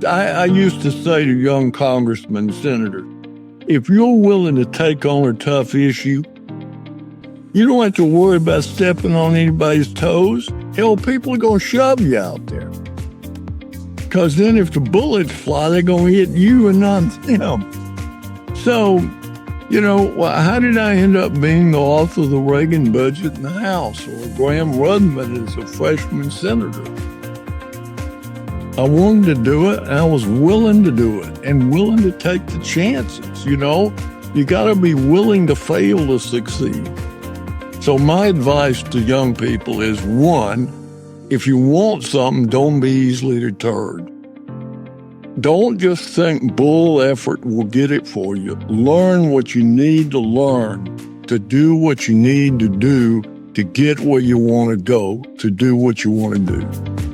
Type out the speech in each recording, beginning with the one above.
I used to say to young congressmen and senators, if you're willing to take on a tough issue, you don't have to worry about stepping on anybody's toes. Hell, people are going to shove you out there. Because then if the bullets fly, they're going to hit you and not them. So, how did I end up being the author of the Reagan budget in the House or Graham Rudman as a freshman senator? I wanted to do it, and I was willing to do it and willing to take the chances. You got to be willing to fail to succeed. So my advice to young people is, one, if you want something, don't be easily deterred. Don't just think bull effort will get it for you. Learn what you need to learn to do what you need to do to get where you want to go, to do what you want to do.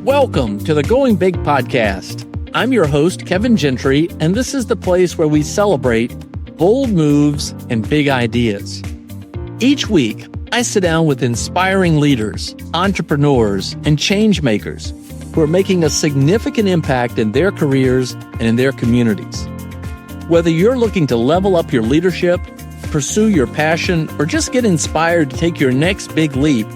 Welcome to the Going Big podcast. I'm your host, Kevin Gentry, and this is the place where we celebrate bold moves and big ideas. Each week, I sit down with inspiring leaders, entrepreneurs, and changemakers who are making a significant impact in their careers and in their communities. Whether you're looking to level up your leadership, pursue your passion, or just get inspired to take your next big leap,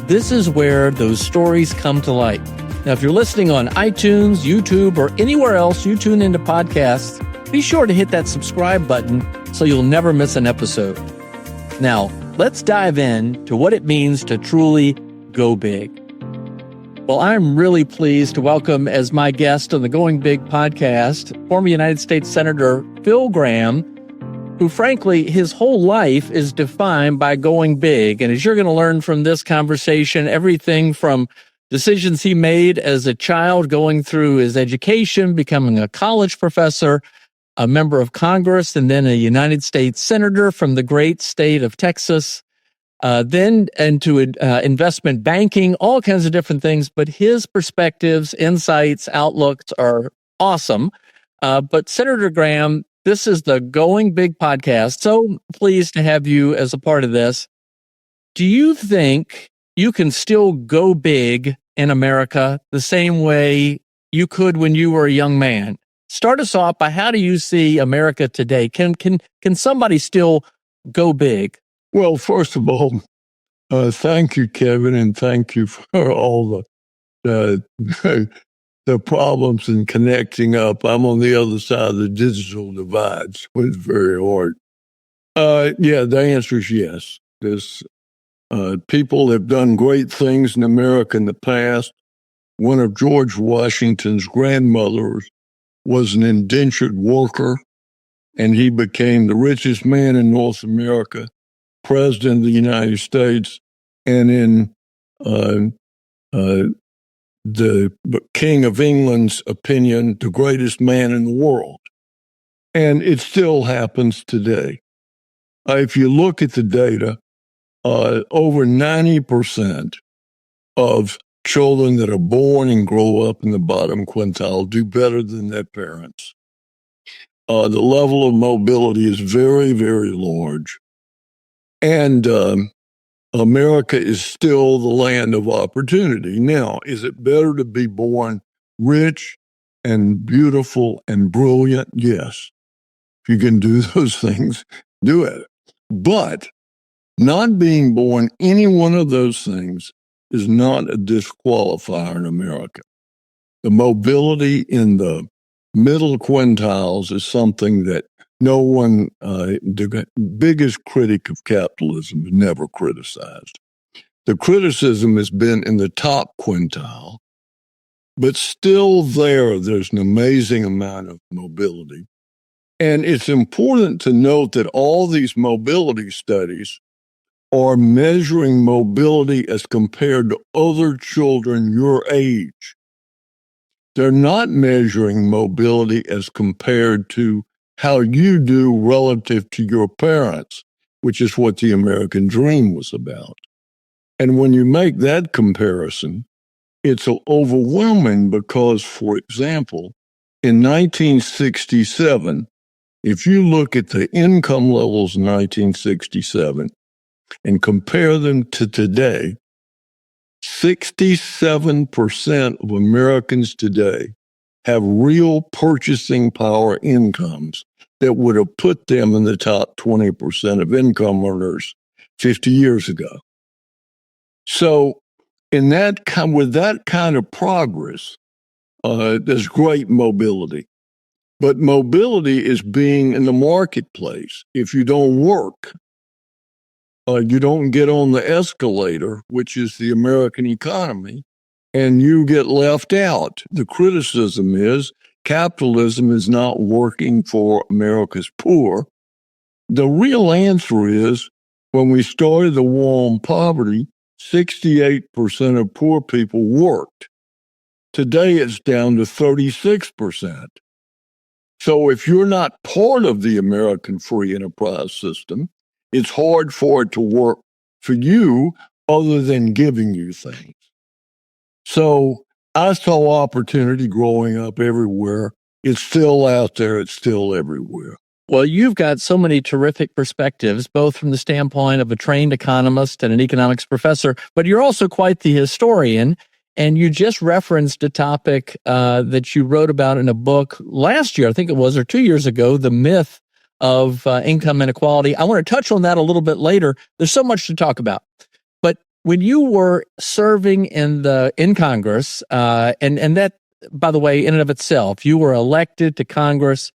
this is where those stories come to light. Now, if you're listening on iTunes, YouTube, or anywhere else you tune into podcasts, be sure to hit that subscribe button so you'll never miss an episode. Now, let's dive in to what it means to truly go big. Well, I'm really pleased to welcome as my guest on the Going Big podcast, former United States Senator Phil Gramm, who frankly, his whole life is defined by going big. And as you're going to learn from this conversation, everything from decisions he made as a child, going through his education, becoming a college professor, a member of Congress, and then a United States Senator from the great state of Texas, then into investment banking, all kinds of different things. But his perspectives, insights, outlooks are awesome. But Senator Gramm, this is the Going Big podcast. So pleased to have you as a part of this. Do you think you can still go big in America the same way you could when you were a young man? Start us off by how do you see America today? Can somebody still go big? Well, first of all, thank you, Kevin, and thank you for all the problems in connecting up. I'm on the other side of the digital divide, so it's very hard. The answer is yes. People have done great things in America in the past. One of George Washington's grandmothers was an indentured worker, and he became the richest man in North America, President of the United States, and in the King of England's opinion, the greatest man in the world. And it still happens today. If you look at the data, over 90% of children that are born and grow up in the bottom quintile do better than their parents. The level of mobility is very, very large. And America is still the land of opportunity. Now, is it better to be born rich and beautiful and brilliant? Yes. If you can do those things, do it. But not being born any one of those things is not a disqualifier in America. The mobility in the middle quintiles is something that no one, the biggest critic of capitalism, has never criticized. The criticism has been in the top quintile, but still there's an amazing amount of mobility. And it's important to note that all these mobility studies are measuring mobility as compared to other children your age. They're not measuring mobility as compared to how you do relative to your parents, which is what the American dream was about. And when you make that comparison, it's overwhelming because, for example, in 1967, if you look at the income levels in 1967 and compare them to today, 67% of Americans today have real purchasing power incomes that would have put them in the top 20% of income earners 50 years ago. So with that kind of progress, there's great mobility. But mobility is being in the marketplace. If you don't work, you don't get on the escalator, which is the American economy, and you get left out. The criticism is capitalism is not working for America's poor. The real answer is when we started the war on poverty, 68% of poor people worked. Today it's down to 36%. So if you're not part of the American free enterprise system, it's hard for it to work for you other than giving you things. So I saw opportunity growing up everywhere. It's still out there. It's still everywhere. Well, you've got so many terrific perspectives, both from the standpoint of a trained economist and an economics professor, but you're also quite the historian. And you just referenced a topic that you wrote about in a book last year, I think it was, or 2 years ago, the myth of income inequality. I want to touch on that a little bit later. There's so much to talk about. But when you were serving in Congress, and that, by the way, in and of itself, you were elected to Congress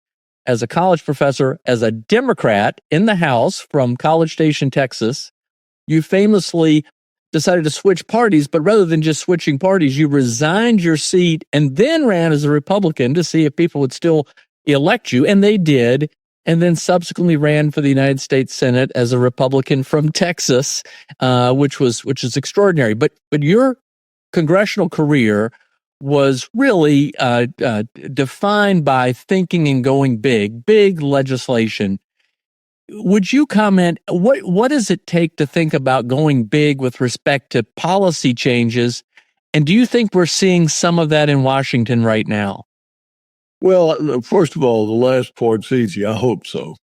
as a college professor, as a Democrat in the House from College Station, Texas. You famously decided to switch parties, but rather than just switching parties, you resigned your seat and then ran as a Republican to see if people would still elect you, and they did, and then subsequently ran for the United States Senate as a Republican from Texas, which is extraordinary. But your congressional career was really defined by thinking and going big legislation. Would you comment, what does it take to think about going big with respect to policy changes? And do you think we're seeing some of that in Washington right now? Well, first of all, the last part's easy. I hope so.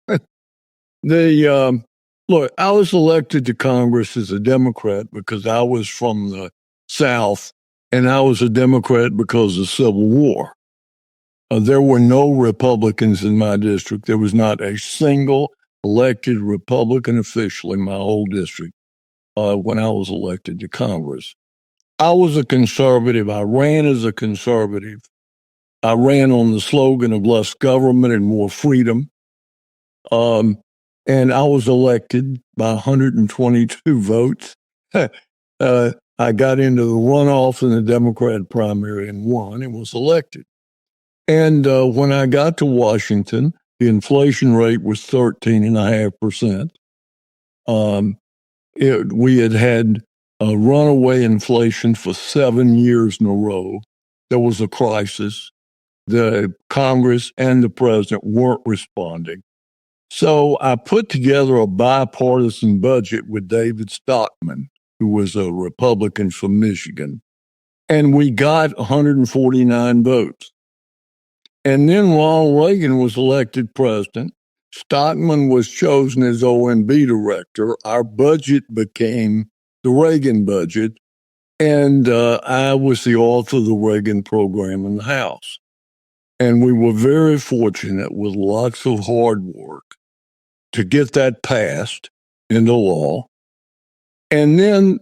Look, I was elected to Congress as a Democrat because I was from the South, and I was a Democrat because of the Civil War. There were no Republicans in my district. There was not a single elected Republican official in my whole district when I was elected to Congress. I was a conservative. I ran as a conservative. I ran on the slogan of less government and more freedom. And I was elected by 122 votes. I got into the runoff in the Democrat primary and won and was elected. And when I got to Washington, the inflation rate was 13.5%. We had a runaway inflation for 7 years in a row. There was a crisis. The Congress and the president weren't responding. So I put together a bipartisan budget with David Stockman, who was a Republican from Michigan, and we got 149 votes. And then Ronald Reagan was elected president. Stockman was chosen as OMB director. Our budget became the Reagan budget, and I was the author of the Reagan program in the House. And we were very fortunate with lots of hard work to get that passed into law. And then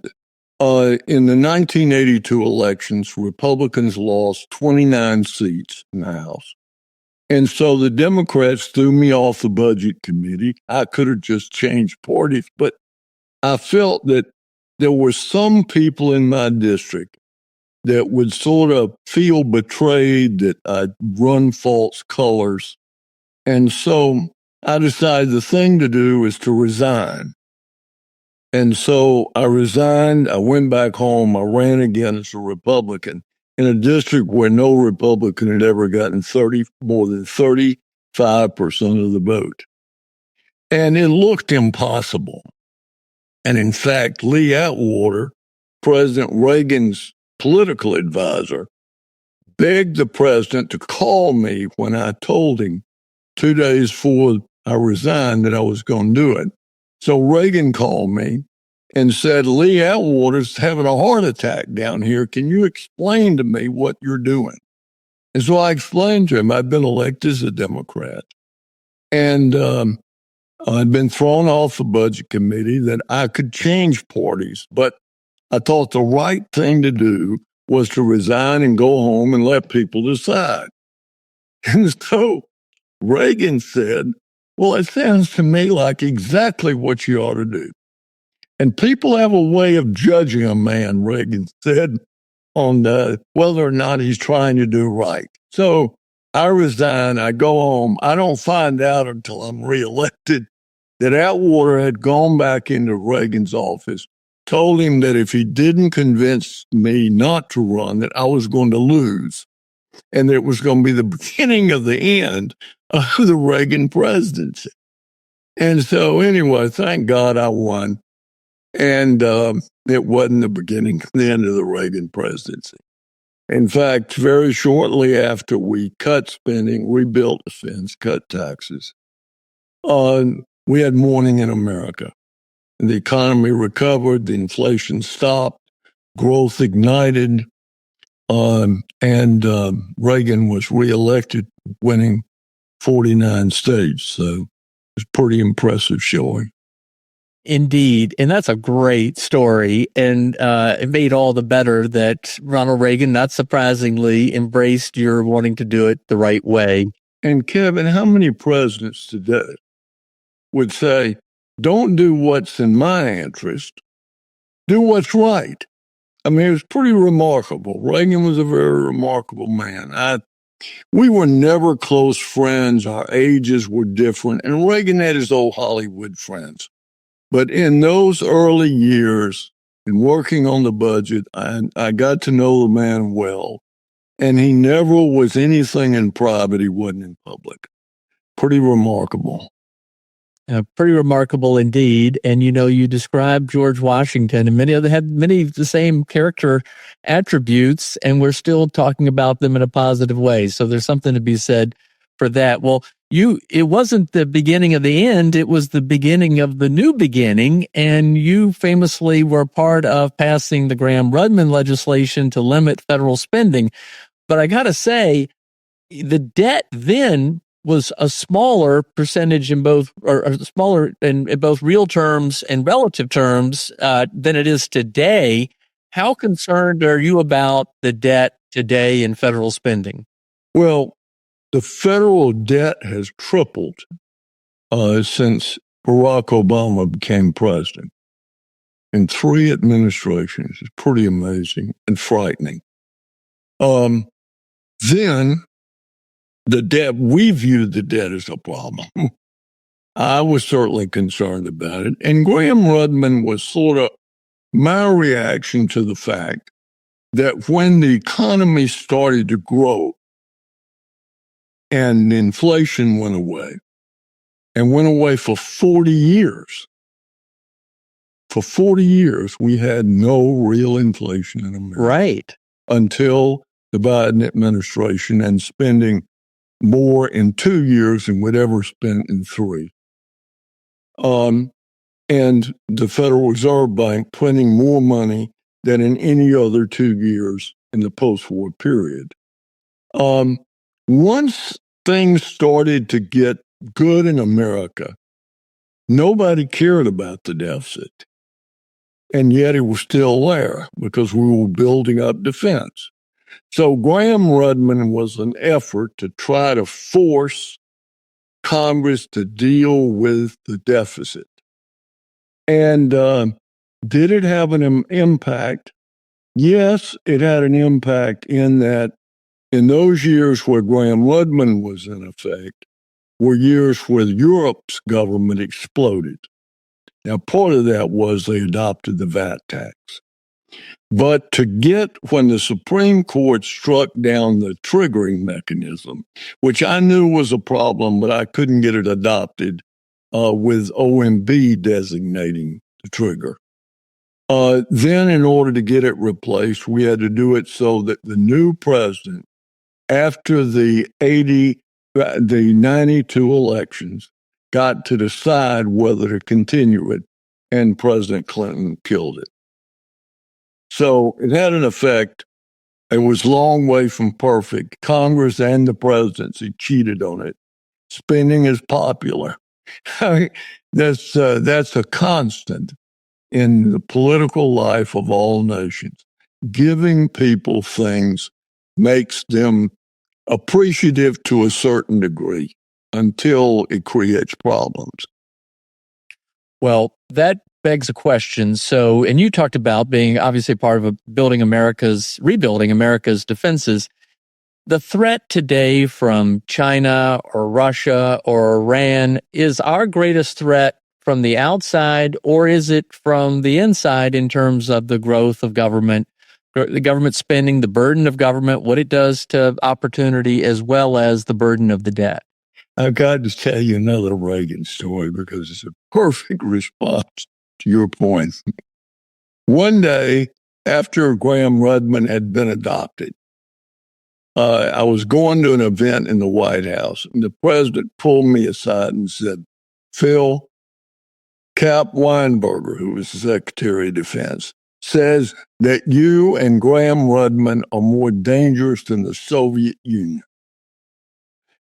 in the 1982 elections, Republicans lost 29 seats in the House. And so the Democrats threw me off the budget committee. I could have just changed parties, but I felt that there were some people in my district that would sort of feel betrayed that I'd run false colors. And so I decided the thing to do is to resign. And so I resigned. I went back home. I ran again as a Republican in a district where no Republican had ever gotten more than 35% of the vote. And it looked impossible. And in fact, Lee Atwater, President Reagan's political advisor, begged the president to call me when I told him 2 days before I resigned that I was going to do it. So Reagan called me and said, Lee Atwater's having a heart attack down here. Can you explain to me what you're doing? And so I explained to him I'd been elected as a Democrat, and I'd been thrown off the budget committee, that I could change parties. But I thought the right thing to do was to resign and go home and let people decide. And so Reagan said, well, it sounds to me like exactly what you ought to do. And people have a way of judging a man, Reagan said, on whether or not he's trying to do right. So I resign, I go home. I don't find out until I'm reelected that Atwater had gone back into Reagan's office, told him that if he didn't convince me not to run, that I was going to lose, and that it was going to be the beginning of the end of the Reagan presidency. And so anyway, thank God I won. And it wasn't the beginning of the end of the Reagan presidency. In fact, very shortly after we cut spending, rebuilt defense, cut taxes, we had morning in America. The economy recovered, the inflation stopped, growth ignited, and Reagan was reelected, winning 49 states. So it's pretty impressive showing. Indeed. And that's a great story. And it made all the better that Ronald Reagan, not surprisingly, embraced your wanting to do it the right way. And Kevin, how many presidents today would say, don't do what's in my interest, do what's right? I mean, it was pretty remarkable. Reagan was a very remarkable man. We were never close friends. Our ages were different. And Reagan had his old Hollywood friends. But in those early years, in working on the budget, I got to know the man well. And he never was anything in private he wasn't in public. Pretty remarkable. Pretty remarkable indeed. And, you described George Washington, and many of them had many of the same character attributes, and we're still talking about them in a positive way. So there's something to be said for that. Well, it wasn't the beginning of the end. It was the beginning of the new beginning. And you famously were part of passing the Gramm-Rudman legislation to limit federal spending. But I got to say, the debt then was a smaller percentage in both, or smaller in both real terms and relative terms than it is today. How concerned are you about the debt today in federal spending? Well, the federal debt has tripled since Barack Obama became president. In 3 administrations. It's pretty amazing and frightening. Then the debt, we viewed the debt as a problem. I was certainly concerned about it. And Gramm-Rudman was sort of my reaction to the fact that when the economy started to grow and inflation went away, and went away for 40 years. For 40 years, we had no real inflation in America. Right. Until the Biden administration, and spending more in 2 years than we'd ever spent in 3. And the Federal Reserve Bank printing more money than in any other 2 years in the post-war period. Once things started to get good in America, nobody cared about the deficit. And yet it was still there because we were building up defense. So Gramm-Rudman was an effort to try to force Congress to deal with the deficit. And did it have an impact? Yes, it had an impact in that in those years where Gramm-Rudman was in effect were years where Europe's government exploded. Now, part of that was they adopted the VAT tax. But to get, when the Supreme Court struck down the triggering mechanism, which I knew was a problem, but I couldn't get it adopted with OMB designating the trigger. Then in order to get it replaced, we had to do it so that the new president, after the 92 elections, got to decide whether to continue it, and President Clinton killed it. So it had an effect It was a long way from perfect. Congress and the presidency cheated on it. Spending is popular. That's a constant in the political life of all nations. Giving people things makes them appreciative to a certain degree until it creates problems. Well, that begs a question. So, and you talked about being obviously part of rebuilding America's defenses. The threat today from China or Russia or Iran, is our greatest threat from the outside, or is it from the inside in terms of the growth of government, the government spending, the burden of government, what it does to opportunity, as well as the burden of the debt? I've got to tell you another Reagan story because it's a perfect response to your point. One day, after Gramm-Rudman had been adopted, I was going to an event in the White House, and the president pulled me aside and said, Phil, Cap Weinberger, who was the Secretary of Defense, says that you and Gramm-Rudman are more dangerous than the Soviet Union.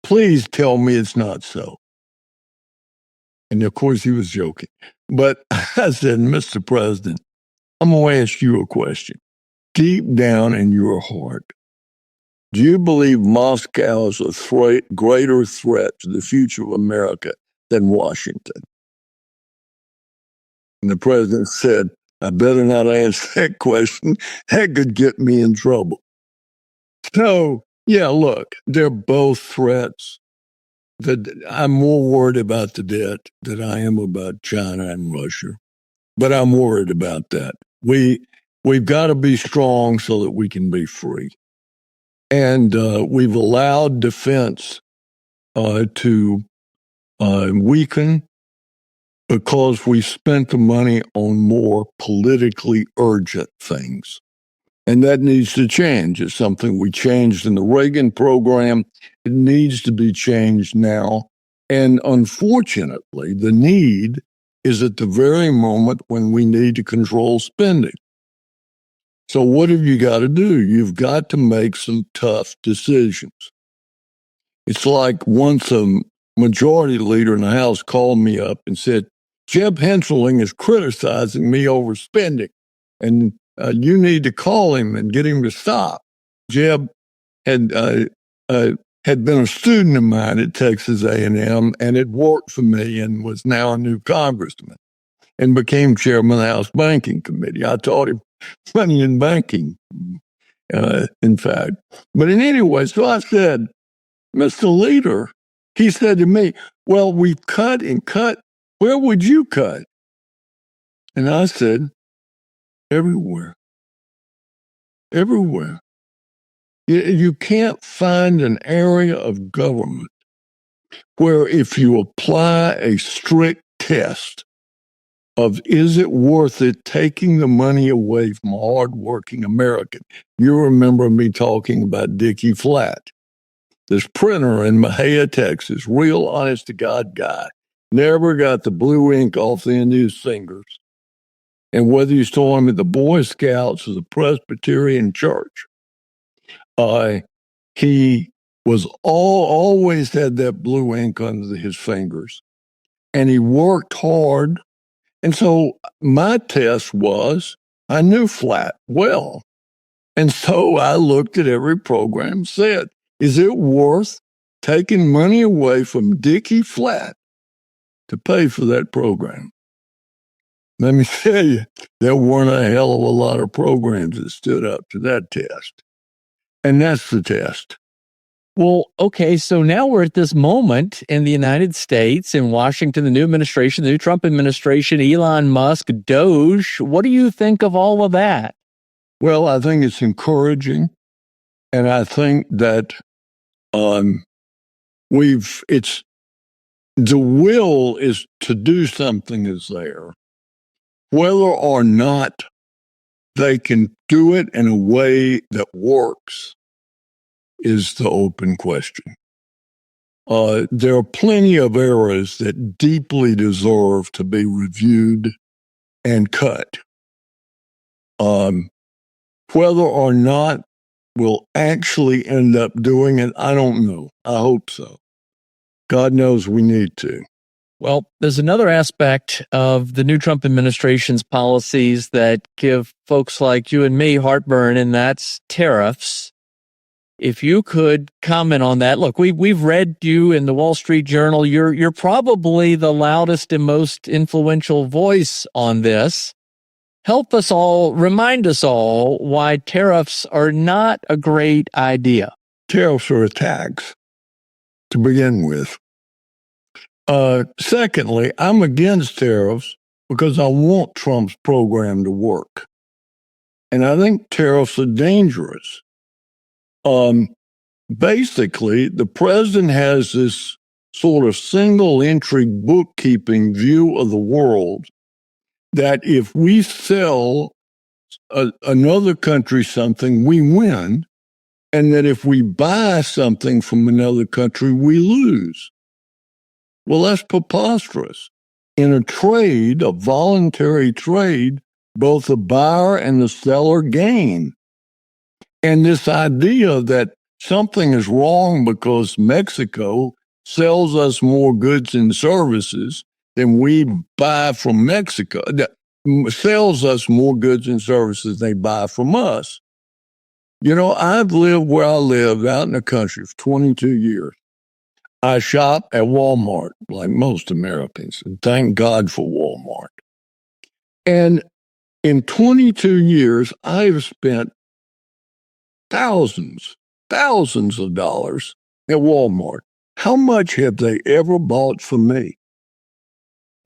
Please tell me it's not so. And of course, he was joking. But I said, Mr. President, I'm going to ask you a question. Deep down in your heart, do you believe Moscow is a greater threat to the future of America than Washington? And the president said, I better not answer that question. That could get me in trouble. So, yeah, look, they're both threats. I'm more worried about the debt than I am about China and Russia. But I'm worried about that. We've got to be strong so that we can be free. And we've allowed defense to weaken because we spent the money on more politically urgent things. And that needs to change. It's something we changed in the Reagan program. It needs to be changed now. And unfortunately, the need is at the very moment when we need to control spending. So what have you got to do? You've got to make some tough decisions. It's like once a majority leader in the House called me up and said, Jeb Hensarling is criticizing me over spending, and you need to call him and get him to stop. Jeb had been a student of mine at Texas A&M, and had worked for me and was now a new congressman and became chairman of the House Banking Committee. I taught him money in banking, in fact. But in any way, so I said, Mr. Leader, he said to me, well, we've cut and cut. Where would you cut? And I said, everywhere. Everywhere. You can't find an area of government where if you apply a strict test of is it worth it taking the money away from a hardworking American. You remember me talking about Dickie Flatt, this printer in Mahia, Texas, real honest to God guy, never got the blue ink off the end of his fingers. And whether you saw him at the Boy Scouts or the Presbyterian Church, he was always had that blue ink under his fingers, and he worked hard. And so my test was, I knew Flatt well. And so I looked at every program and said, is it worth taking money away from Dickie Flatt to pay for that program? Let me tell you, there weren't a hell of a lot of programs that stood up to that test. And that's the test. Well, okay, so now we're at this moment in the United States, in Washington, the new administration, the new Trump administration, Elon Musk, Doge. What do you think of all of that? Well, I think it's encouraging. And I think that the will is to do something is there. Whether or not they can do it in a way that works is the open question. There are plenty of areas that deeply deserve to be reviewed and cut. Whether or not will actually end up doing it? I don't know. I hope so. God knows we need to. Well, there's another aspect of the new Trump administration's policies that give folks like you and me heartburn, and that's tariffs. If you could comment on that. Look, we've read you in the Wall Street Journal. You're probably the loudest and most influential voice on this. Help us all, remind us all why tariffs are not a great idea. Tariffs are a tax to begin with. Secondly, I'm against tariffs because I want Trump's program to work. And I think tariffs are dangerous. Basically, the president has this sort of single entry bookkeeping view of the world that if we sell another country something, we win. And that if we buy something from another country, we lose. Well, that's preposterous. In a trade, a voluntary trade, both the buyer and the seller gain. And this idea that something is wrong because Mexico sells us more goods and services than we buy from Mexico, sells us more goods and services than they buy from us. You know, I've lived where I lived out in the country for 22 years. I shop at Walmart, like most Americans, and thank God for Walmart. And in 22 years, I've spent thousands of dollars at Walmart. How much have they ever bought from me?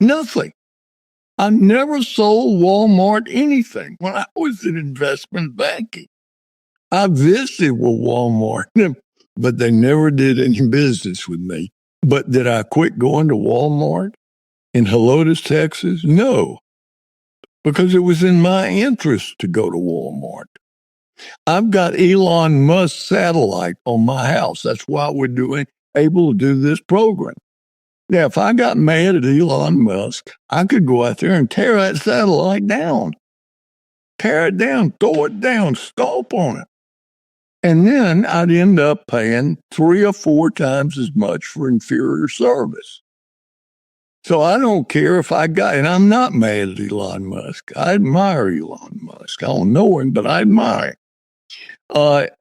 Nothing. I never sold Walmart anything when I was in investment banking. I visited with Walmart, but they never did any business with me. But did I quit going to Walmart in Helotes, Texas? No, because it was in my interest to go to Walmart. I've got Elon Musk satellite on my house. That's why we're able to do this program. Now, if I got mad at Elon Musk, I could go out there and tear that satellite down. Tear it down, throw it down, stomp on it. And then I'd end up paying 3 or 4 times as much for inferior service. So I don't care if and I'm not mad at Elon Musk. I admire Elon Musk. I don't know him, but I admire him. But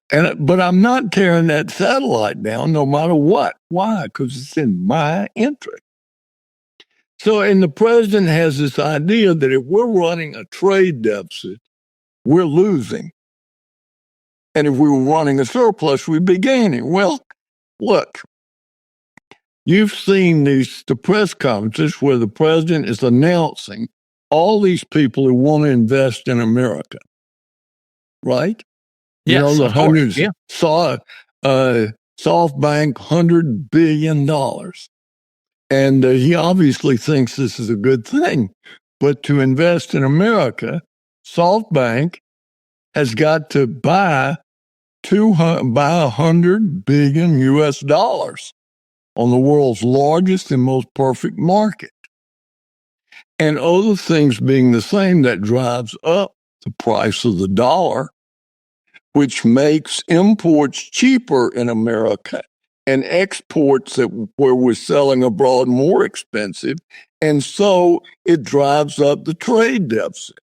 I'm not tearing that satellite down no matter what. Why? Because it's in my interest. So, and the president has this idea that if we're running a trade deficit, we're losing. And if we were running a surplus, we'd be gaining. Well, look, you've seen the press conferences where the president is announcing all these people who want to invest in America, right? Yes, you know, the hundreds. Yeah. SoftBank, $100 billion. And he obviously thinks this is a good thing. But to invest in America, SoftBank has got to buy $100 billion US on the world's largest and most perfect market. And other things being the same, that drives up the price of the dollar, which makes imports cheaper in America and exports where we're selling abroad more expensive. And so it drives up the trade deficit.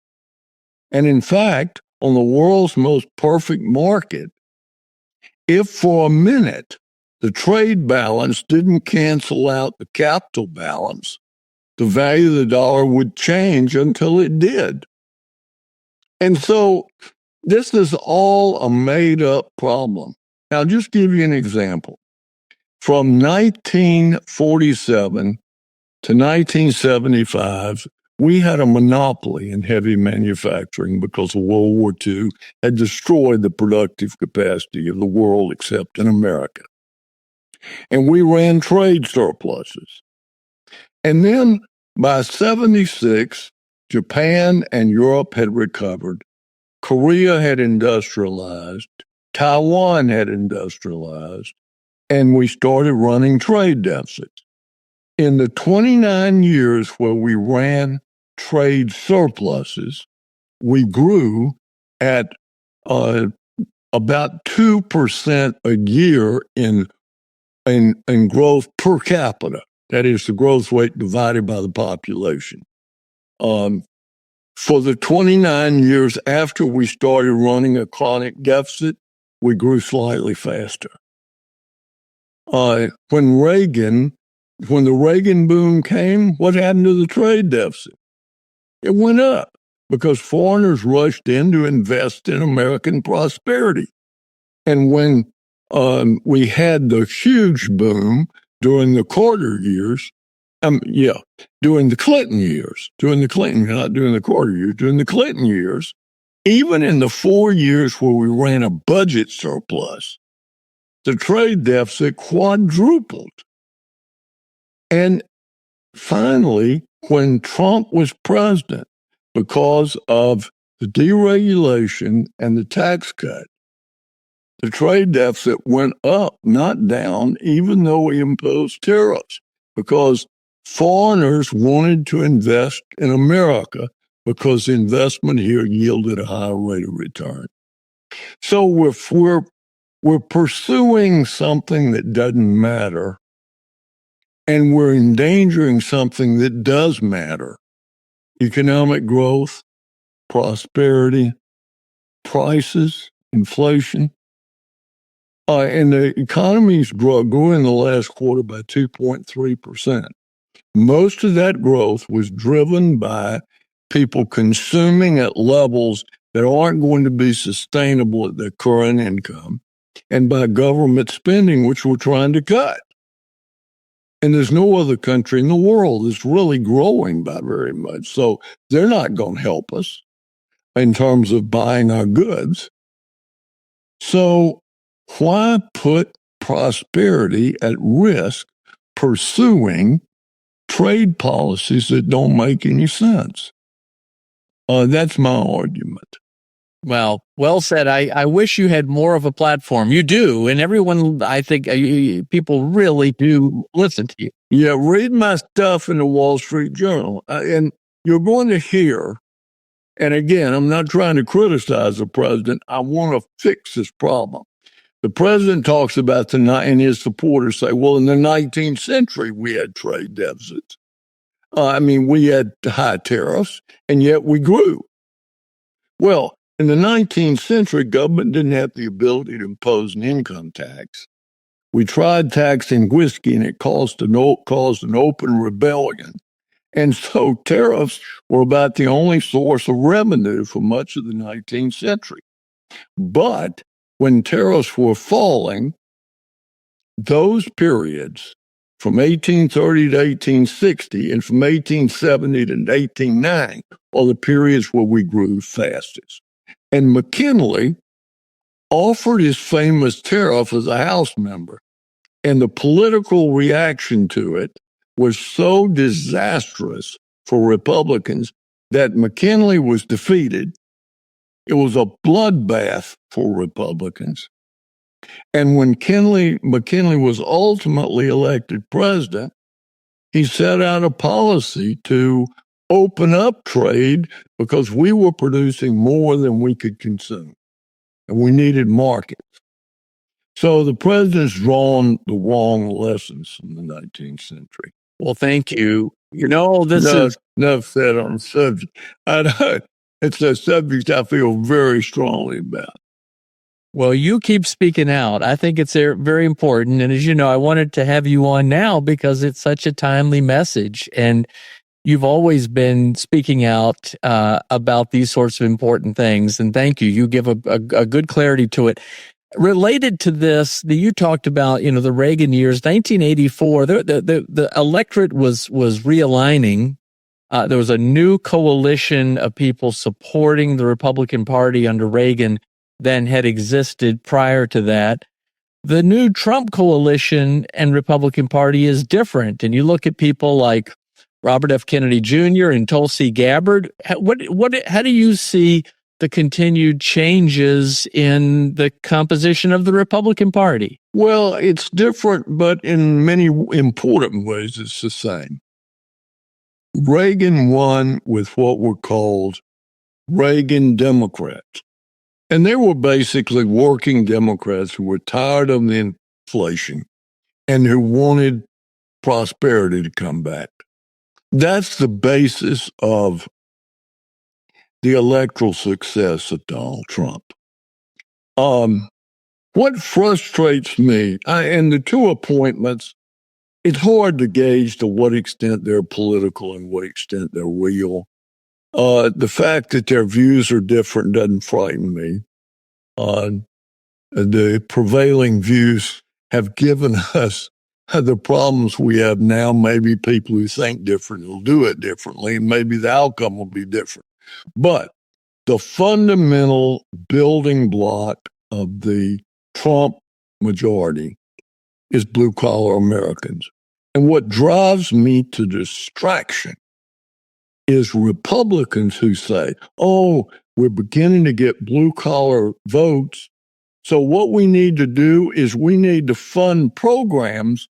And in fact, on the world's most perfect market, if for a minute the trade balance didn't cancel out the capital balance, the value of the dollar would change until it did. And so this is all a made-up problem. Now, I'll just give you an example. From 1947 to 1975, we had a monopoly in heavy manufacturing because World War II had destroyed the productive capacity of the world except in America. And we ran trade surpluses. And then by 76, Japan and Europe had recovered. Korea had industrialized. Taiwan had industrialized. And we started running trade deficits. In the 29 years where we ran trade surpluses, we grew at about 2% a year in growth per capita. That is the growth rate divided by the population. For the 29 years after we started running a chronic deficit, we grew slightly faster. When the Reagan boom came, what happened to the trade deficit? It went up because foreigners rushed in to invest in American prosperity. And when we had the huge boom during the Carter years, during the Clinton years, during the Clinton years, even in the 4 years where we ran a budget surplus, the trade deficit quadrupled. And finally, when Trump was president, because of the deregulation and the tax cut, the trade deficit went up, not down, even though we imposed tariffs, because foreigners wanted to invest in America because investment here yielded a higher rate of return. So we're pursuing something that doesn't matter, and we're endangering something that does matter. Economic growth, prosperity, prices, inflation. And the economies grew in the last quarter by 2.3%. Most of that growth was driven by people consuming at levels that aren't going to be sustainable at their current income, and by government spending, which we're trying to cut. And there's no other country in the world that's really growing by very much. So they're not going to help us in terms of buying our goods. So why put prosperity at risk pursuing trade policies that don't make any sense? That's my argument. Well said. I wish you had more of a platform. You do, and everyone, I think, people really do listen to you. Yeah, read my stuff in the Wall Street Journal, and you're going to hear, and again, I'm not trying to criticize the president. I want to fix this problem. The president talks about and his supporters say, well, in the 19th century, we had trade deficits. We had high tariffs, and yet we grew. Well, in the 19th century, government didn't have the ability to impose an income tax. We tried taxing whiskey, and it caused an open rebellion. And so tariffs were about the only source of revenue for much of the 19th century. But when tariffs were falling, those periods from 1830 to 1860 and from 1870 to 1890 are the periods where we grew fastest. And McKinley offered his famous tariff as a House member, and the political reaction to it was so disastrous for Republicans that McKinley was defeated. It was a bloodbath for Republicans. And when McKinley was ultimately elected president, he set out a policy to open up trade because we were producing more than we could consume, and we needed markets. So the president's drawn the wrong lessons from the 19th century. Well, thank you. This is enough said on the subject. It's a subject I feel very strongly about. Well, you keep speaking out. I think it's very important. And as you know, I wanted to have you on now because it's such a timely message. And you've always been speaking out about these sorts of important things. And thank you. You give a good clarity to it. Related to this, you talked about, the Reagan years, 1984, the electorate was realigning. There was a new coalition of people supporting the Republican Party under Reagan than had existed prior to that. The new Trump coalition and Republican Party is different. And you look at people like Robert F. Kennedy Jr. and Tulsi Gabbard. How do you see the continued changes in the composition of the Republican Party? Well, it's different, but in many important ways, it's the same. Reagan won with what were called Reagan Democrats. And they were basically working Democrats who were tired of the inflation and who wanted prosperity to come back. That's the basis of the electoral success of Donald Trump. What frustrates me, and the two appointments, it's hard to gauge to what extent they're political and what extent they're real. The fact that their views are different doesn't frighten me. The prevailing views have given us the problems we have now. Maybe people who think different will do it differently, and maybe the outcome will be different. But the fundamental building block of the Trump majority is blue-collar Americans. And what drives me to distraction is Republicans who say, oh, we're beginning to get blue-collar votes. So what we need to do is we need to fund programs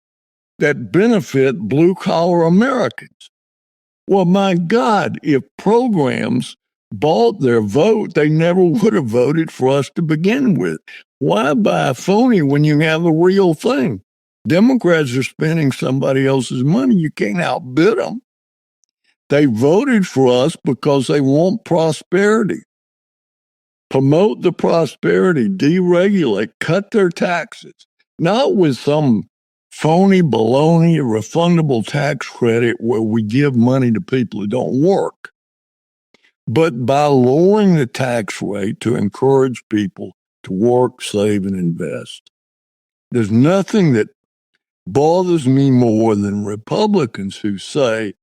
that benefit blue-collar Americans. Well, my God, if programs bought their vote, they never would have voted for us to begin with. Why buy a phony when you have a real thing? Democrats are spending somebody else's money. You can't outbid them. They voted for us because they want prosperity. Promote the prosperity, deregulate, cut their taxes, not with some phony baloney refundable tax credit where we give money to people who don't work, but by lowering the tax rate to encourage people to work, save, and invest. There's nothing that bothers me more than Republicans who say,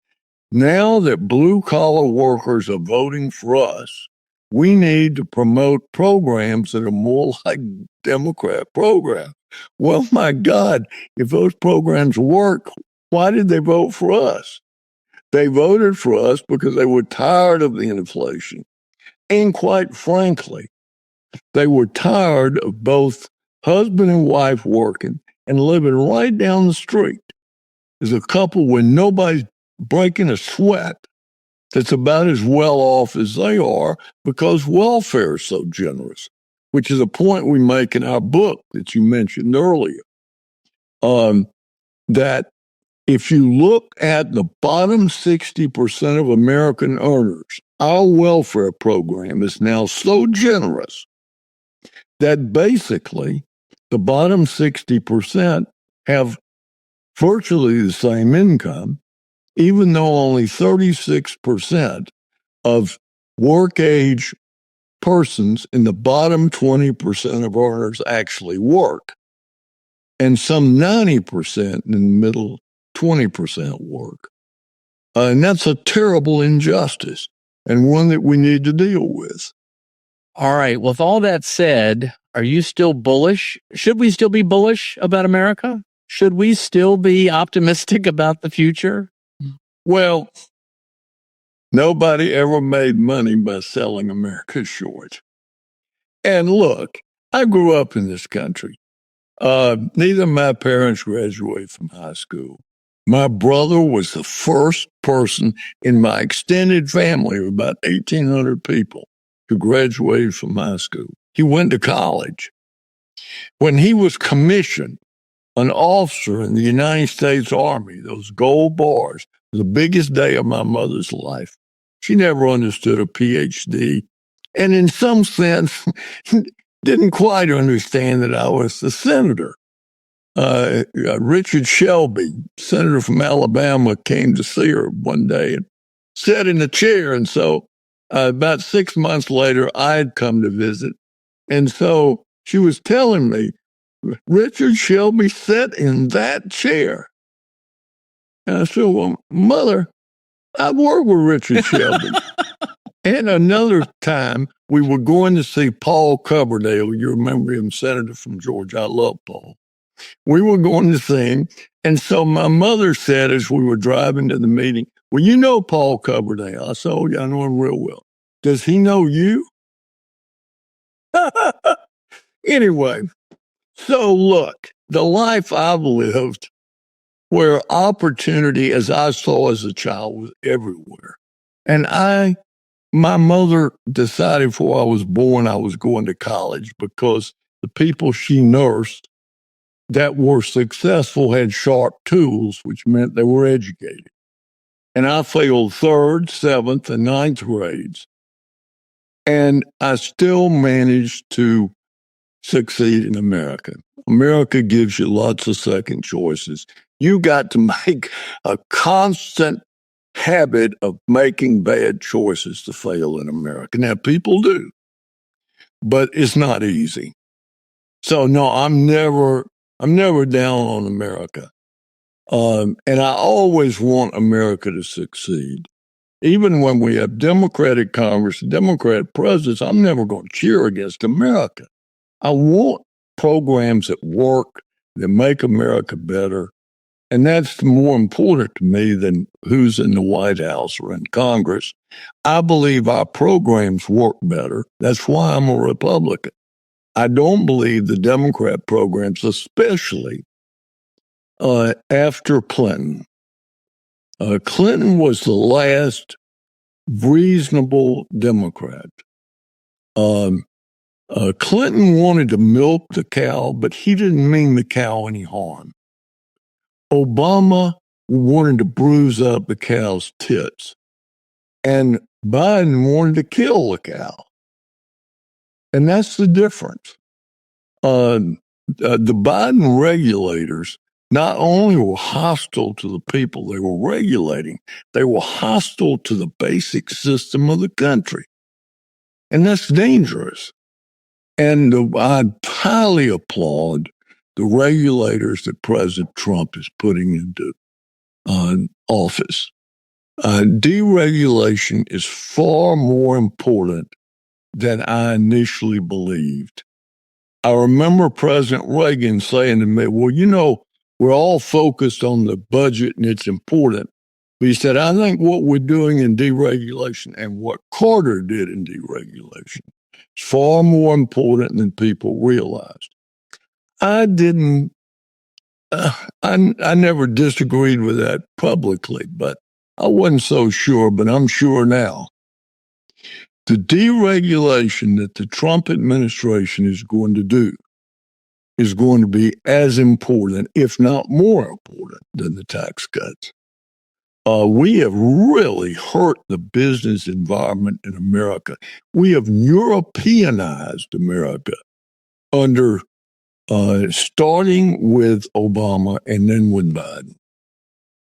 now that blue-collar workers are voting for us, we need to promote programs that are more like Democrat programs. Well, my God, if those programs work, why did they vote for us? They voted for us because they were tired of the inflation. And quite frankly, they were tired of both husband and wife working and living right down the street. There's a couple where nobody's breaking a sweat that's about as well off as they are because welfare is so generous, which is a point we make in our book that you mentioned earlier. That if you look at the bottom 60% of American earners, our welfare program is now so generous that basically the bottom 60% have virtually the same income, even though only 36% of work age persons in the bottom 20% of earners actually work, and some 90% in the middle 20% work. And that's a terrible injustice and one that we need to deal with. All right. With all that said, are you still bullish? Should we still be bullish about America? Should we still be optimistic about the future? Well, nobody ever made money by selling America short. And look, I grew up in this country. Neither of my parents graduated from high school. My brother was the first person in my extended family of about 1,800 people who graduated from high school. He went to college. When he was commissioned, an officer in the United States Army, those gold bars, the biggest day of my mother's life. She never understood a PhD, and in some sense, didn't quite understand that I was the senator. Richard Shelby, senator from Alabama, came to see her one day and sat in the chair. And so about 6 months later, I had come to visit. And so she was telling me, Richard Shelby sat in that chair. And I said, well, Mother, I've worked with Richard Shelby. And another time, we were going to see Paul Coverdale. You remember him, senator from Georgia. I love Paul. We were going to see him. And so my mother said, as we were driving to the meeting, well, you know Paul Coverdale. I said, oh, yeah, I know him real well. Does he know you? Anyway, so look, the life I've lived where opportunity, as I saw as a child, was everywhere. And I My mother decided before I was born I was going to college because the people she nursed that were successful had sharp tools, which meant they were educated. And I failed third, seventh, and ninth grades. And I still managed to succeed in America. America gives you lots of second choices. You got to make a constant habit of making bad choices to fail in America. Now, people do, but it's not easy. So no, I'm never down on America. And I always want America to succeed. Even when we have Democratic Congress, Democrat presidents, I'm never going to cheer against America. I want programs that work, that make America better. And that's more important to me than who's in the White House or in Congress. I believe our programs work better. That's why I'm a Republican. I don't believe the Democrat programs, especially after Clinton. Clinton was the last reasonable Democrat. Clinton wanted to milk the cow, but he didn't mean the cow any harm. Obama wanted to bruise up the cow's tits, and Biden wanted to kill the cow. And that's the difference. The Biden regulators not only were hostile to the people they were regulating, they were hostile to the basic system of the country. And that's dangerous. And I highly applaud the regulators that President Trump is putting into office. Deregulation is far more important than I initially believed. I remember President Reagan saying to me, well, you know, we're all focused on the budget and it's important. But he said, I think what we're doing in deregulation and what Carter did in deregulation is far more important than people realized. I never disagreed with that publicly, but I wasn't so sure, but I'm sure now. The deregulation that the Trump administration is going to do is going to be as important, if not more important, than the tax cuts. We have really hurt the business environment in America. We have Europeanized America under starting with Obama and then with Biden.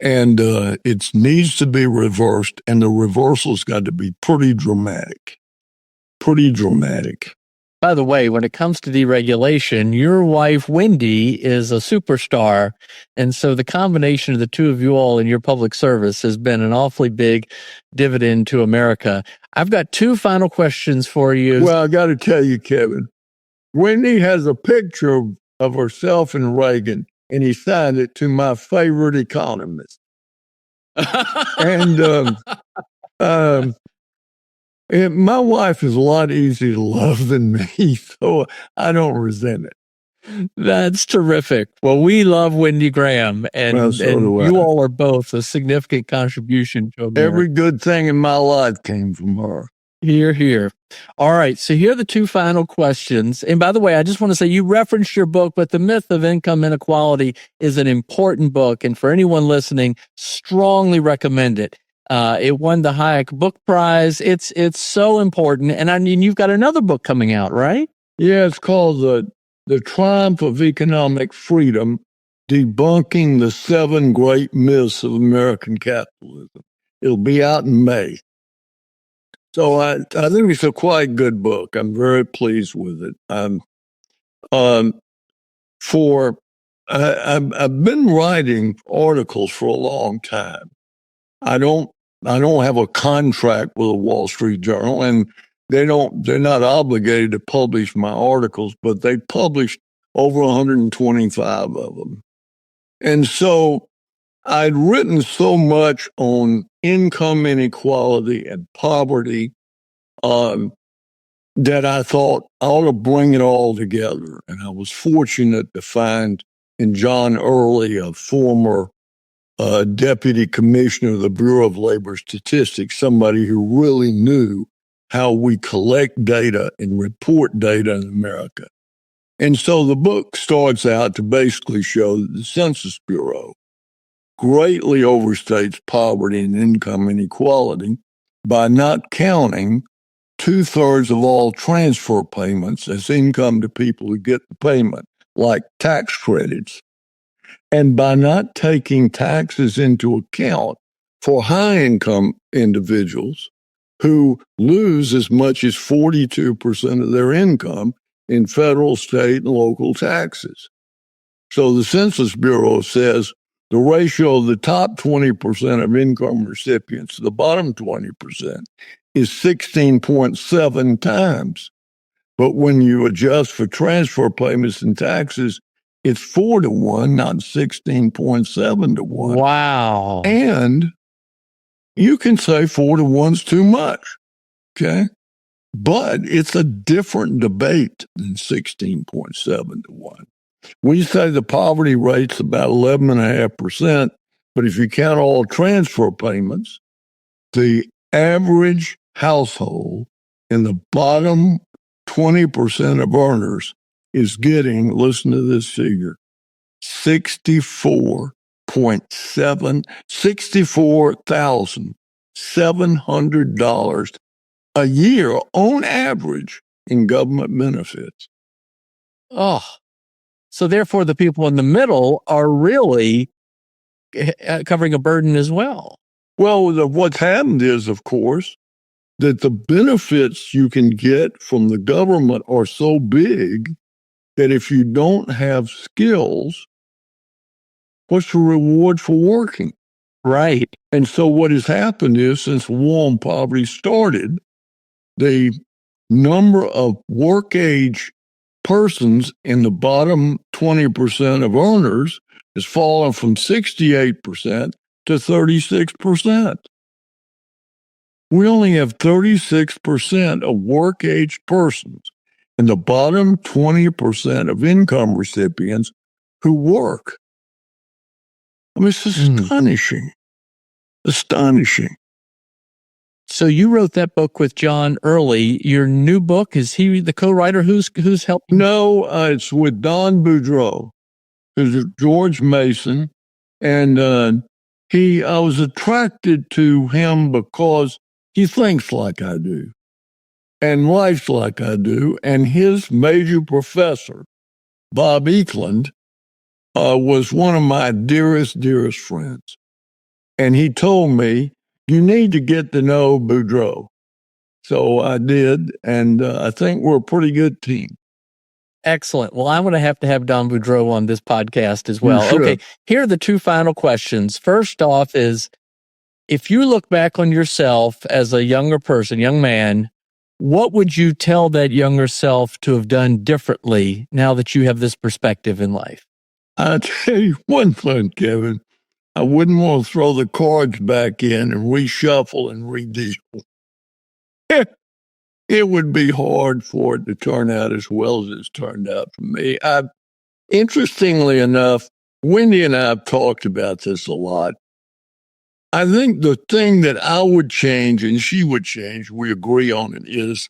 And it needs to be reversed, and the reversal's got to be pretty dramatic. Pretty dramatic. By the way, when it comes to deregulation, your wife, Wendy, is a superstar. And so the combination of the two of you all in your public service has been an awfully big dividend to America. I've got two final questions for you. Well, I got to tell you, Kevin, Wendy has a picture of herself and Reagan, and he signed it to my favorite economist. And my wife is a lot easier to love than me, so I don't resent it. That's terrific. Well, we love Wendy Graham, and you all are both a significant contribution to America. Every good thing in my life came from her. Hear, hear. All right. So here are the two final questions. And by the way, I just want to say you referenced your book, but The Myth of Income Inequality is an important book. And for anyone listening, strongly recommend it. It won the Hayek Book Prize. It's so important. And I mean, you've got another book coming out, right? Yeah, it's called The Triumph of Economic Freedom, Debunking the 7 Great Myths of American Capitalism. It'll be out in May. So I think it's a quite good book. I'm very pleased with it. I've been writing articles for a long time. I don't have a contract with the Wall Street Journal, and they're not obligated to publish my articles, but they published over 125 of them. And so I'd written so much on income inequality and poverty that I thought I ought to bring it all together. And I was fortunate to find in John Early, a former deputy commissioner of the Bureau of Labor Statistics, somebody who really knew how we collect data and report data in America. And so the book starts out to basically show that the Census Bureau greatly overstates poverty and income inequality by not counting 2/3 of all transfer payments as income to people who get the payment, like tax credits, and by not taking taxes into account for high-income individuals who lose as much as 42% of their income in federal, state, and local taxes. So the Census Bureau says the ratio of the top 20% of income recipients to the bottom 20% is 16.7 times. But when you adjust for transfer payments and taxes, it's 4-1, not 16.7-1. Wow. And you can say 4-1's too much, okay? But it's a different debate than 16.7-1. We say the poverty rate's about 11.5%, but if you count all transfer payments, the average household in the bottom 20% of earners is getting, listen to this figure, $64,700 a year on average in government benefits. Oh, so therefore the people in the middle are really covering a burden as well. Well, what's happened is, of course, that the benefits you can get from the government are so big that if you don't have skills, what's the reward for working? Right. And so what has happened is, since the war on poverty started, the number of work age persons in the bottom 20% of earners has fallen from 68% to 36%. We only have 36% of work age persons in the bottom 20% of income recipients who work. I mean, it's astonishing. Astonishing. So you wrote that book with John Early. Your new book, is he the co-writer? Who's helping? No, it's with Don Boudreaux, who's George Mason. And I was attracted to him because he thinks like I do and lives like I do. And his major professor, Bob Eklund, was one of my dearest friends. And he told me, you need to get to know Boudreaux. So I did, and I think we're a pretty good team. Excellent. Well, I'm going to have Don Boudreaux on this podcast as well. Sure. Okay, here are the two final questions. First off is, if you look back on yourself as a younger person, young man, what would you tell that younger self to have done differently now that you have this perspective in life? I'll tell you one thing, Kevin. I wouldn't want to throw the cards back in and reshuffle and redeal. It would be hard for it to turn out as well as it's turned out for me. Interestingly enough, Wendy and I have talked about this a lot. I think the thing that I would change and she would change, we agree on it, is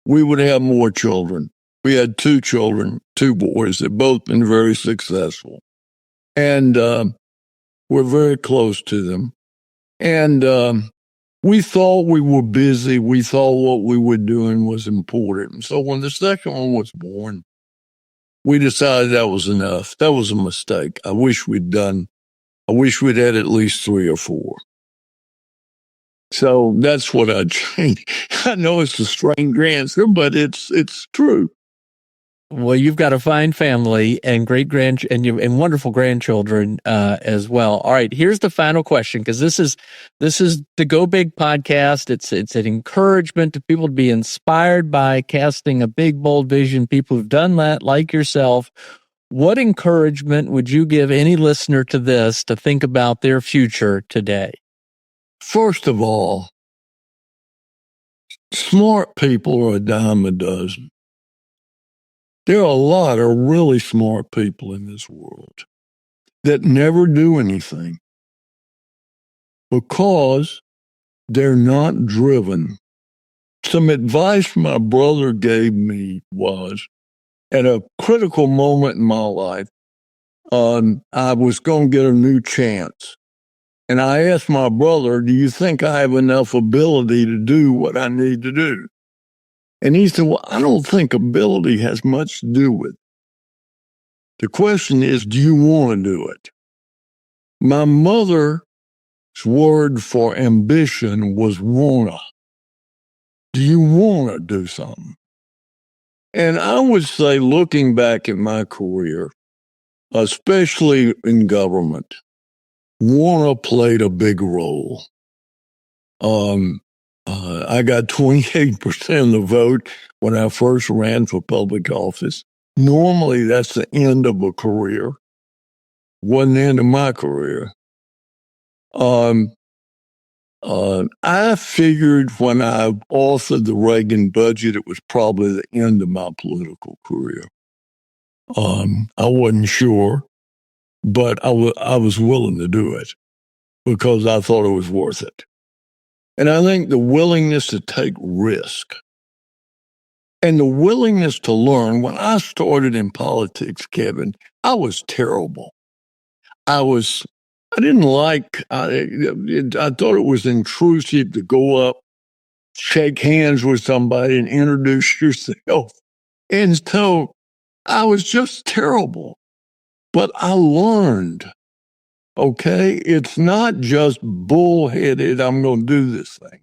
we would have more children. We had 2 children, 2 boys. They've both been very successful. And we're very close to them. And we thought we were busy. We thought what we were doing was important. And so when the second one was born, we decided that was enough. That was a mistake. I wish we'd had at least 3 or 4. So that's what I'd change. I know it's a strange answer, but it's true. Well, you've got a fine family and and wonderful grandchildren as well. All right, here's the final question, because this is the Go Big podcast. It's an encouragement to people to be inspired by casting a big, bold vision. People who've done that, like yourself. What encouragement would you give any listener to this to think about their future today? First of all, smart people are a dime a dozen. There are a lot of really smart people in this world that never do anything. because they're not driven. Some advice my brother gave me was, at a critical moment in my life, I was going to get a new chance. And I asked my brother, do you think I have enough ability to do what I need to do? And he said, well, I don't think ability has much to do with it. The question is, do you want to do it? My mother's word for ambition was wanna. Do you want to do something? And I would say, looking back at my career, especially in government, wanna played a big role. I got 28% of the vote when I first ran for public office. Normally, that's the end of a career. Wasn't the end of my career. I figured when I authored the Reagan budget, it was probably the end of my political career. I wasn't sure, but I was willing to do it because I thought it was worth it. And I think the willingness to take risk and the willingness to learn. When I started in politics, Kevin, I was terrible. I didn't like, I thought it was intrusive to go up, shake hands with somebody and introduce yourself. And so I was just terrible. But I learned, okay, it's not just bullheaded, I'm going to do this thing.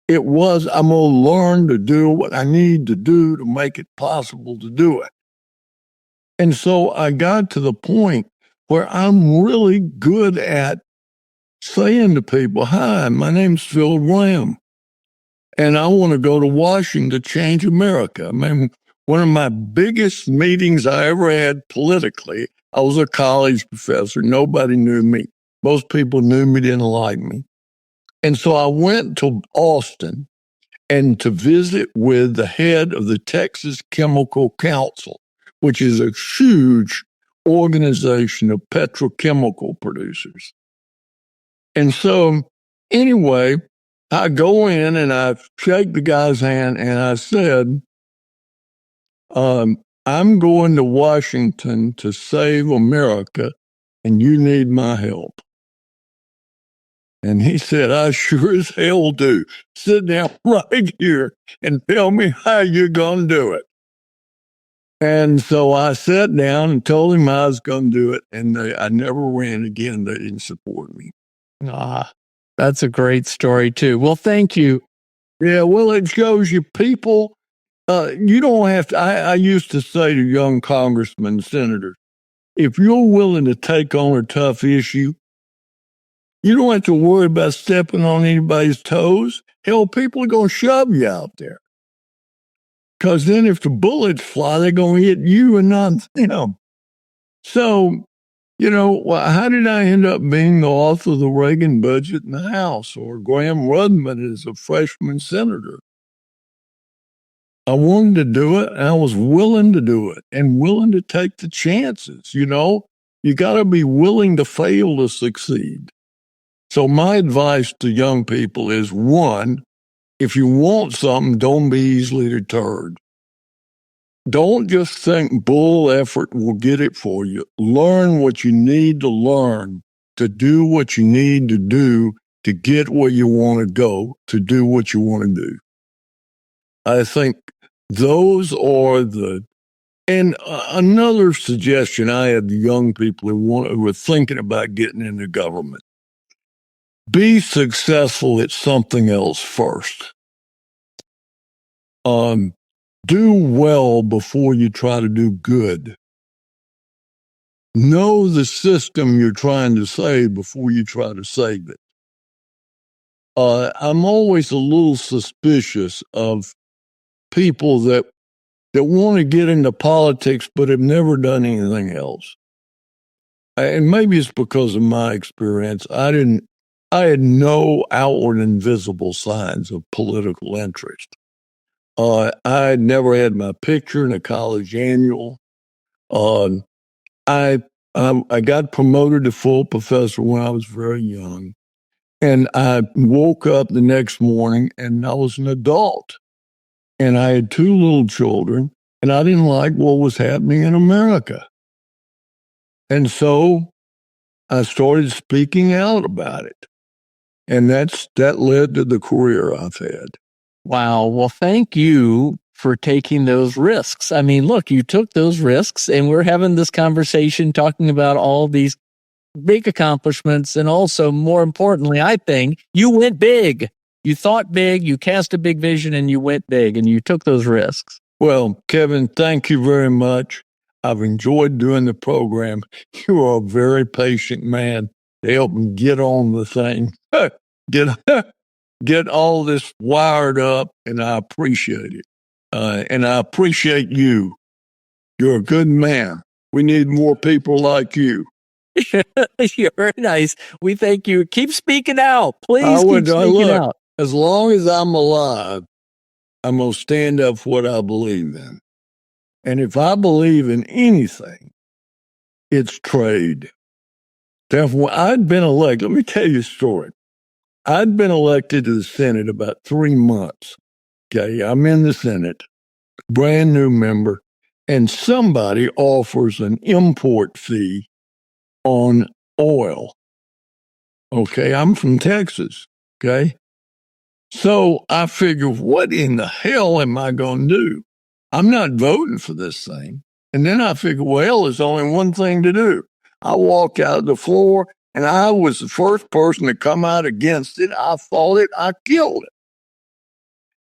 It was, I'm going to learn to do what I need to do to make it possible to do it. And so I got to the point where I'm really good at saying to people, hi, my name's Phil Gramm, and I want to go to Washington to change America. I mean, one of my biggest meetings I ever had politically, I was a college professor. Nobody knew me. Most people knew me, didn't like me. And so I went to Austin and to visit with the head of the Texas Chemical Council, which is a huge organization of petrochemical producers. And so anyway, I go in and I shake the guy's hand and I said, I'm going to Washington to save America and you need my help. And he said, I sure as hell do. Sit down right here and tell me how you're going to do it. And so I sat down and told him I was going to do it. And I never ran again. They didn't support me. That's a great story, too. Well, thank you. Yeah, well, it shows you people, you don't have to. I used to say to young congressmen, senators, if you're willing to take on a tough issue, you don't have to worry about stepping on anybody's toes. Hell, people are going to shove you out there. Because then if the bullets fly, they're going to hit you and not them. So, how did I end up being the author of the Reagan budget in the House, or Graham Rudman as a freshman senator? I wanted to do it, and I was willing to do it and willing to take the chances. You got to be willing to fail to succeed. So my advice to young people is, one, if you want something, don't be easily deterred. Don't just think bull effort will get it for you. Learn what you need to learn to do what you need to do to get where you want to go, to do what you want to do. I think those are and another suggestion I have to young people who are thinking about getting into government. Be successful at something else first. Do well before you try to do good. Know the system you're trying to save before you try to save it. I'm always a little suspicious of people that want to get into politics but have never done anything else. And maybe it's because of my experience. I had no outward and visible signs of political interest. I had never had my picture in a college annual. I got promoted to full professor when I was very young. And I woke up the next morning and I was an adult. And I had 2 little children, and I didn't like what was happening in America. And so I started speaking out about it. And that led to the career I've had. Wow. Well, thank you for taking those risks. I mean, look, you took those risks, and we're having this conversation talking about all these big accomplishments. And also, more importantly, I think you went big. You thought big, you cast a big vision, and you went big, and you took those risks. Well, Kevin, thank you very much. I've enjoyed doing the program. You are a very patient man to help me get on the thing, get all this wired up, and I appreciate it. And I appreciate you. You're a good man. We need more people like you. You're very nice. We thank you. Keep speaking out. Please keep speaking out. As long as I'm alive, I'm going to stand up for what I believe in. And if I believe in anything, it's trade. Therefore, I'd been elected. Let me tell you a story. I'd been elected to the Senate about 3 months. Okay, I'm in the Senate, brand new member, and somebody offers an import fee on oil. Okay, I'm from Texas. Okay. So I figure, what in the hell am I going to do? I'm not voting for this thing. And then I figure, well, there's only one thing to do. I walked out the floor, and I was the first person to come out against it. I fought it. I killed it.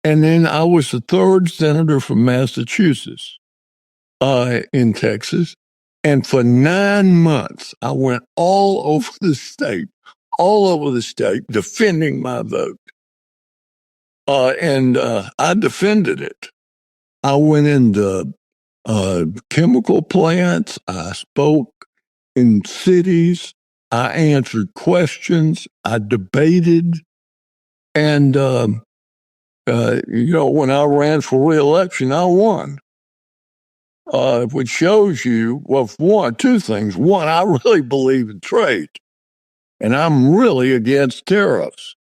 And then I was the 3rd senator from Massachusetts in Texas. And for 9 months, I went all over the state, defending my vote. And I defended it. I went into chemical plants. I spoke in cities. I answered questions. I debated. And, when I ran for re-election, I won. Which shows you, well, 2 things. One, I really believe in trade, and I'm really against tariffs.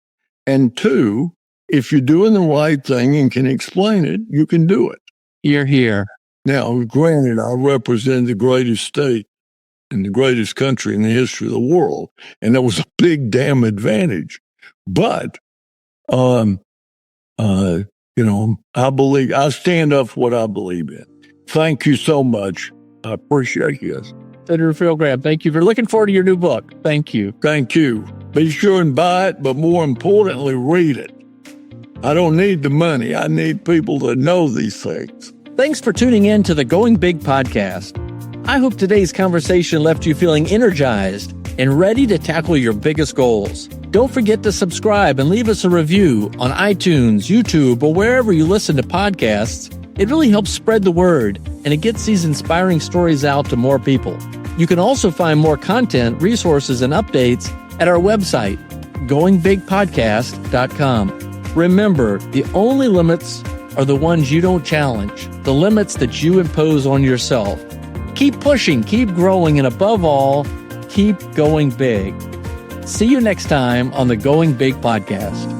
And 2, if you're doing the right thing and can explain it, you can do it. You're here. Now, granted, I represent the greatest state and the greatest country in the history of the world, and that was a big damn advantage. But, I stand up for what I believe in. Thank you so much. I appreciate you. Senator Phil Gramm, thank you. We're looking forward to your new book. Thank you. Thank you. Be sure and buy it, but more importantly, read it. I don't need the money. I need people to know these things. Thanks for tuning in to the Going Big podcast. I hope today's conversation left you feeling energized and ready to tackle your biggest goals. Don't forget to subscribe and leave us a review on iTunes, YouTube, or wherever you listen to podcasts. It really helps spread the word, and it gets these inspiring stories out to more people. You can also find more content, resources, and updates at our website, goingbigpodcast.com. Remember, the only limits are the ones you don't challenge, the limits that you impose on yourself. Keep pushing, keep growing, and above all, keep going big. See you next time on the Going Big podcast.